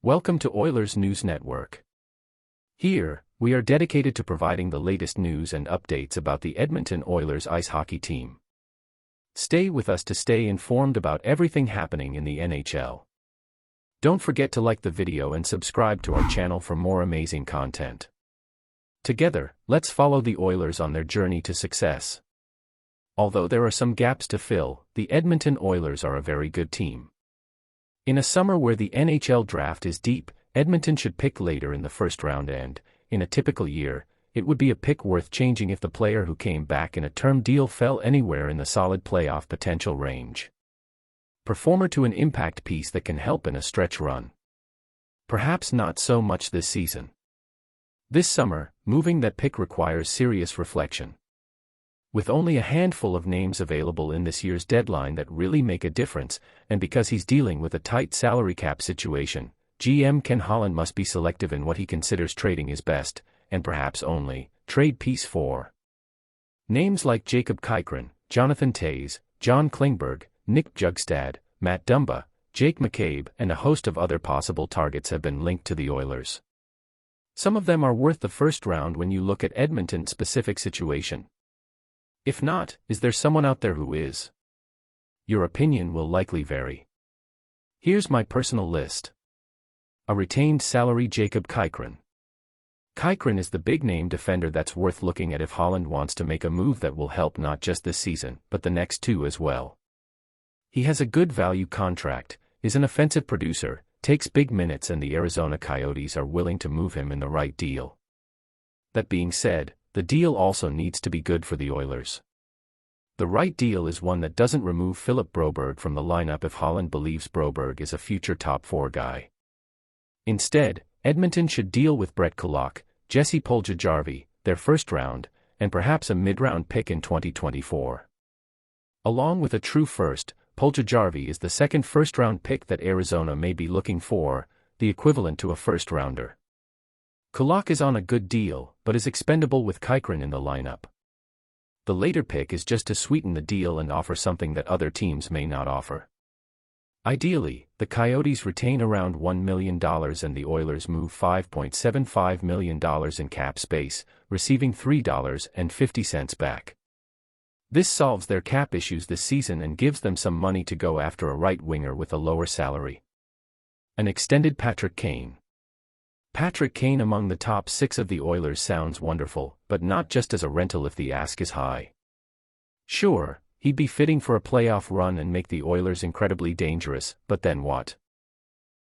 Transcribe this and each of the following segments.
Welcome to Oilers News Network. Here, we are dedicated to providing the latest news and updates about the Edmonton Oilers ice hockey team. Stay with us to stay informed about everything happening in the NHL. Don't forget to like the video and subscribe to our channel for more amazing content. Together, let's follow the Oilers on their journey to success. Although there are some gaps to fill, the Edmonton Oilers are a very good team. In a summer where the NHL draft is deep, Edmonton should pick later in the first round and, in a typical year, it would be a pick worth changing if the player who came back in a term deal fell anywhere in the solid playoff potential range. Performer to an impact piece that can help in a stretch run. Perhaps not so much this season. This summer, moving that pick requires serious reflection. With only a handful of names available in this year's deadline that really make a difference, and because he's dealing with a tight salary cap situation, GM Ken Holland must be selective in what he considers trading his best, and perhaps only, trade piece for. Names like Jacob Chychrun, Jonathan Toews, John Klingberg, Nick Bjugstad, Matt Dumba, Jake McCabe, and a host of other possible targets have been linked to the Oilers. Some of them are worth the first round when you look at Edmonton's specific situation. If not, is there someone out there who is? Your opinion will likely vary. Here's my personal list. A retained salary Jacob Chychrun. Chychrun is the big-name defender that's worth looking at if Holland wants to make a move that will help not just this season, but the next two as well. He has a good value contract, is an offensive producer, takes big minutes, and the Arizona Coyotes are willing to move him in the right deal. That being said, the deal also needs to be good for the Oilers. The right deal is one that doesn't remove Philip Broberg from the lineup if Holland believes Broberg is a future top 4 guy. Instead, Edmonton should deal with Brett Kulak, Jesse Puljujarvi, their first round, and perhaps a mid-round pick in 2024. Along with a true first, Puljujarvi is the second first-round pick that Arizona may be looking for, the equivalent to a first-rounder. Kulak is on a good deal, but is expendable with Chychrun in the lineup. The later pick is just to sweeten the deal and offer something that other teams may not offer. Ideally, the Coyotes retain around $1 million and the Oilers move $5.75 million in cap space, receiving $3.50 back. This solves their cap issues this season and gives them some money to go after a right winger with a lower salary. An extended Patrick Kane. Patrick Kane among the top 6 of the Oilers sounds wonderful, but not just as a rental if the ask is high. Sure, he'd be fitting for a playoff run and make the Oilers incredibly dangerous, but then what?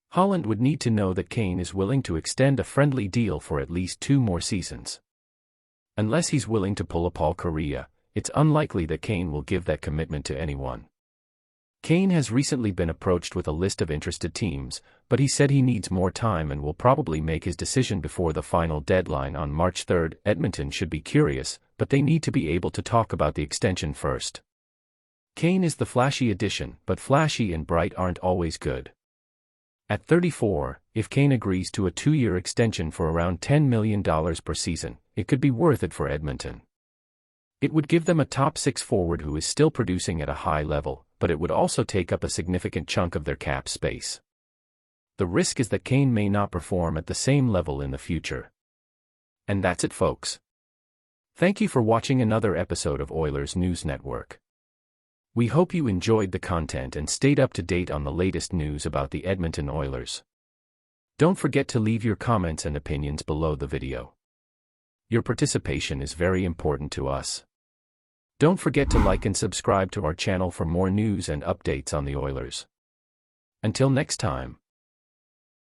Holland would need to know that Kane is willing to extend a friendly deal for at least 2 more seasons. Unless he's willing to pull a Paul Kariya, it's unlikely that Kane will give that commitment to anyone. Kane has recently been approached with a list of interested teams, but he said he needs more time and will probably make his decision before the final deadline on March 3. Edmonton should be curious, but they need to be able to talk about the extension first. Kane is the flashy addition, but flashy and bright aren't always good. At 34, if Kane agrees to a 2-year extension for around $10 million per season, it could be worth it for Edmonton. It would give them a top 6 forward who is still producing at a high level, but it would also take up a significant chunk of their cap space. The risk is that Kane may not perform at the same level in the future. And that's it, folks. Thank you for watching another episode of Oilers News Network. We hope you enjoyed the content and stayed up to date on the latest news about the Edmonton Oilers. Don't forget to leave your comments and opinions below the video. Your participation is very important to us. Don't forget to like and subscribe to our channel for more news and updates on the Oilers. Until next time.